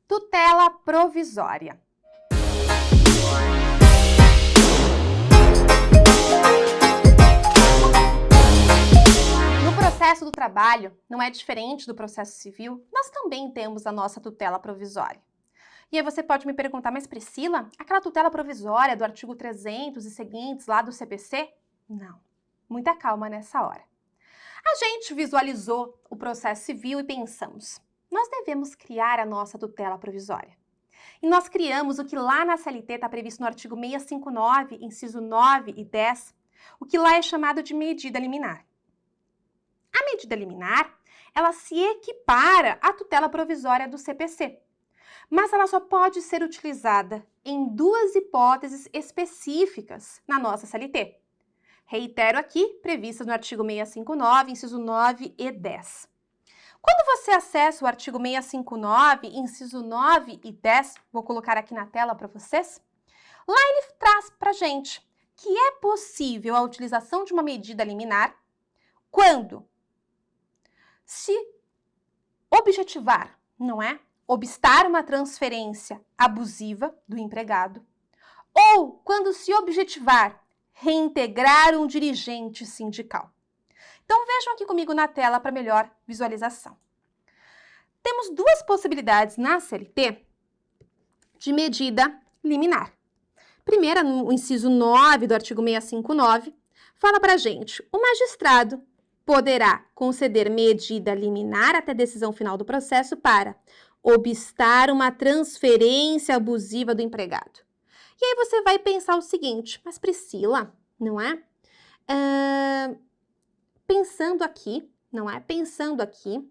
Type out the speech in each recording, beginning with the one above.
Tutela provisória. No processo do trabalho, não é diferente do processo civil, nós também temos a nossa tutela provisória. E aí você pode me perguntar, mas Priscila, aquela tutela provisória do artigo 300 e seguintes lá do CPC? Não, muita calma nessa hora. A gente visualizou o processo civil e pensamos, nós devemos criar a nossa tutela provisória. E nós criamos o que lá na CLT está previsto no artigo 659, inciso 9 e 10, o que lá é chamado de medida liminar. A medida liminar, ela se equipara à tutela provisória do CPC, mas ela só pode ser utilizada em duas hipóteses específicas na nossa CLT. Reitero aqui, previstas no artigo 659, inciso 9 e 10. Quando você acessa o artigo 659, inciso 9 e 10, vou colocar aqui na tela para vocês, lá ele traz para a gente que é possível a utilização de uma medida liminar quando se objetivar, não é? Obstar uma transferência abusiva do empregado, ou quando se objetivar reintegrar um dirigente sindical. Então vejam aqui comigo na tela para melhor visualização. Temos duas possibilidades na CLT de medida liminar. Primeira, no inciso 9 do artigo 659, fala para a gente, o magistrado poderá conceder medida liminar até decisão final do processo para obstar uma transferência abusiva do empregado. E aí você vai pensar o seguinte, mas Priscila, não é? Pensando aqui, não é? Pensando aqui,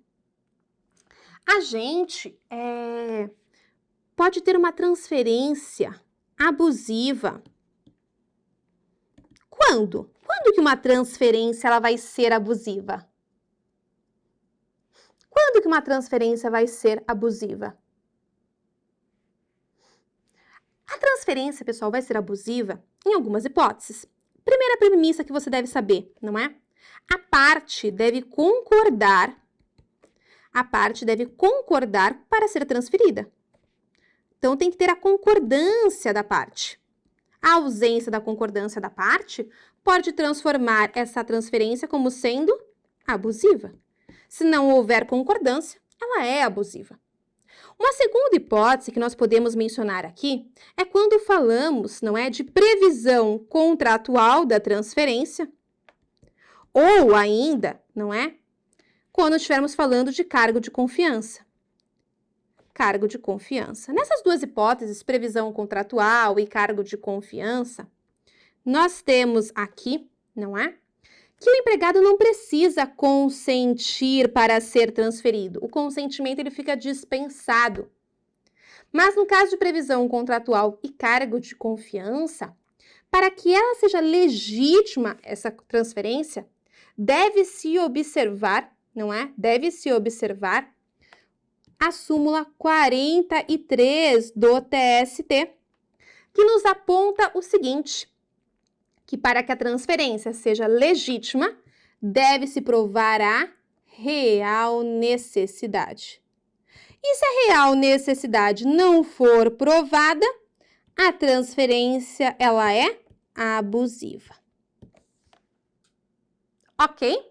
a gente pode ter uma transferência abusiva. Quando? Quando que uma transferência ela vai ser abusiva? Quando que uma transferência vai ser abusiva? A transferência, pessoal, vai ser abusiva em algumas hipóteses. Primeira premissa que você deve saber, não é? A parte deve concordar para ser transferida. Então, tem que ter a concordância da parte. A ausência da concordância da parte pode transformar essa transferência como sendo abusiva. Se não houver concordância, ela é abusiva. Uma segunda hipótese que nós podemos mencionar aqui é quando falamos, não é, de previsão contratual da transferência, ou ainda, não é, quando estivermos falando de cargo de confiança. Cargo de confiança. Nessas duas hipóteses, previsão contratual e cargo de confiança, nós temos aqui, não é, que o empregado não precisa consentir para ser transferido. O consentimento ele fica dispensado. Mas no caso de previsão contratual e cargo de confiança, para que ela seja legítima, essa transferência, deve-se observar, não é? Deve-se observar a súmula 43 do TST, que nos aponta o seguinte, que para que a transferência seja legítima, deve-se provar a real necessidade. E se a real necessidade não for provada, a transferência ela é abusiva. Ok?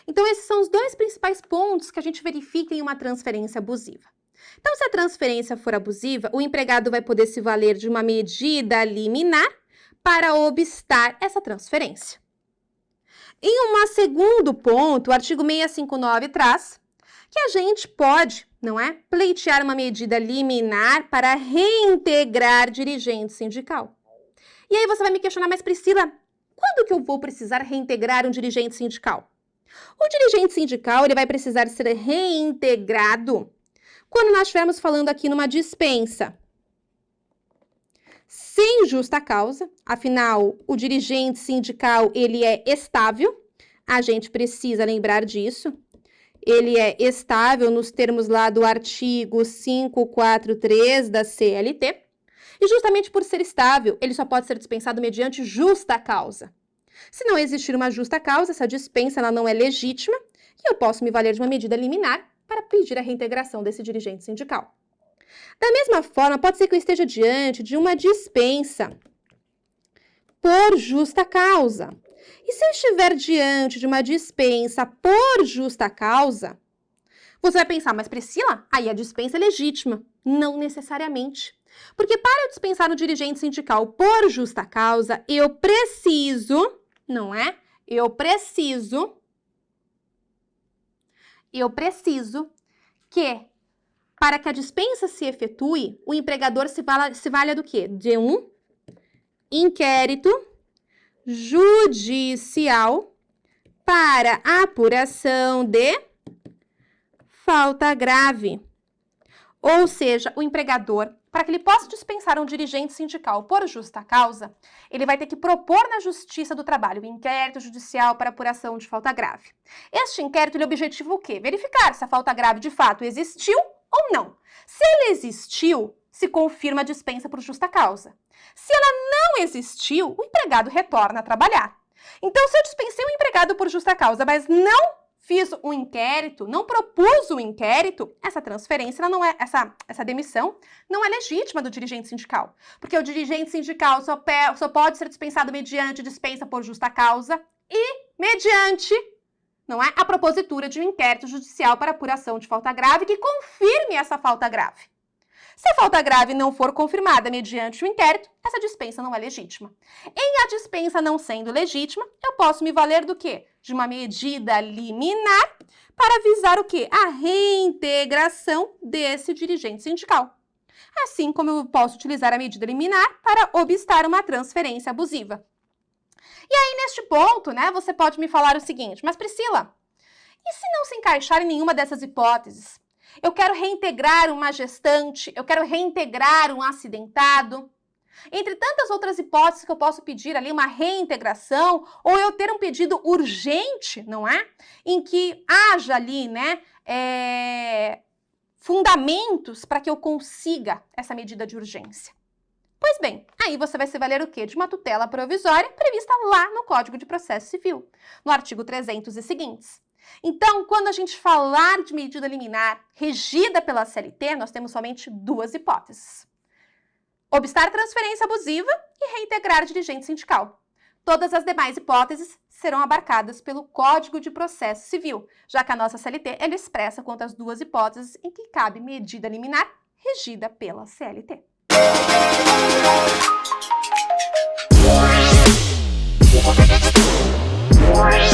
Então, esses são os dois principais pontos que a gente verifica em uma transferência abusiva. Então, se a transferência for abusiva, o empregado vai poder se valer de uma medida liminar para obstar essa transferência. Em um segundo ponto, o artigo 659 traz que a gente pode, não é, pleitear uma medida liminar para reintegrar dirigente sindical. E aí você vai me questionar, mas Priscila, quando que eu vou precisar reintegrar um dirigente sindical? O dirigente sindical ele vai precisar ser reintegrado quando nós estivermos falando aqui numa dispensa sem justa causa, afinal, o dirigente sindical ele é estável, a gente precisa lembrar disso. Ele é estável nos termos lá do artigo 543 da CLT, e justamente por ser estável, ele só pode ser dispensado mediante justa causa. Se não existir uma justa causa, essa dispensa ela não é legítima, e eu posso me valer de uma medida liminar para pedir a reintegração desse dirigente sindical. Da mesma forma, pode ser que eu esteja diante de uma dispensa por justa causa. E se eu estiver diante de uma dispensa por justa causa, você vai pensar, mas Priscila, aí a dispensa é legítima. Não necessariamente. Porque para eu dispensar o dirigente sindical por justa causa, eu preciso, não é? Eu preciso que, para que a dispensa se efetue, o empregador se valha do quê? De um inquérito judicial para apuração de falta grave. Ou seja, o empregador, para que ele possa dispensar um dirigente sindical por justa causa, ele vai ter que propor na Justiça do Trabalho um inquérito judicial para apuração de falta grave. Este inquérito, ele objetiva o quê? Verificar se a falta grave de fato existiu ou não. Se ele existiu, se confirma a dispensa por justa causa. Se ela não existiu, o empregado retorna a trabalhar. Então, se eu dispensei um empregado por justa causa, mas não fiz um inquérito, não propus um inquérito, essa transferência, ela não é, essa demissão não é legítima do dirigente sindical. Porque o dirigente sindical só pode ser dispensado mediante dispensa por justa causa e mediante, não é, a propositura de um inquérito judicial para apuração de falta grave que confirme essa falta grave. Se a falta grave não for confirmada mediante o inquérito, essa dispensa não é legítima. Em a dispensa não sendo legítima, eu posso me valer do quê? De uma medida liminar para visar o quê? A reintegração desse dirigente sindical. Assim como eu posso utilizar a medida liminar para obstar uma transferência abusiva. E aí, neste ponto, né, você pode me falar o seguinte, mas Priscila, e se não se encaixar em nenhuma dessas hipóteses? Eu quero reintegrar uma gestante, eu quero reintegrar um acidentado. Entre tantas outras hipóteses que eu posso pedir ali, uma reintegração, ou eu ter um pedido urgente, não é? Em que haja ali, né, fundamentos para que eu consiga essa medida de urgência. Pois bem, aí você vai se valer o quê? De uma tutela provisória prevista lá no Código de Processo Civil, no artigo 300 e seguintes. Então, quando a gente falar de medida liminar regida pela CLT, nós temos somente duas hipóteses. Obstar transferência abusiva e reintegrar dirigente sindical. Todas as demais hipóteses serão abarcadas pelo Código de Processo Civil, já que a nossa CLT ela expressa quanto às duas hipóteses em que cabe medida liminar regida pela CLT. What?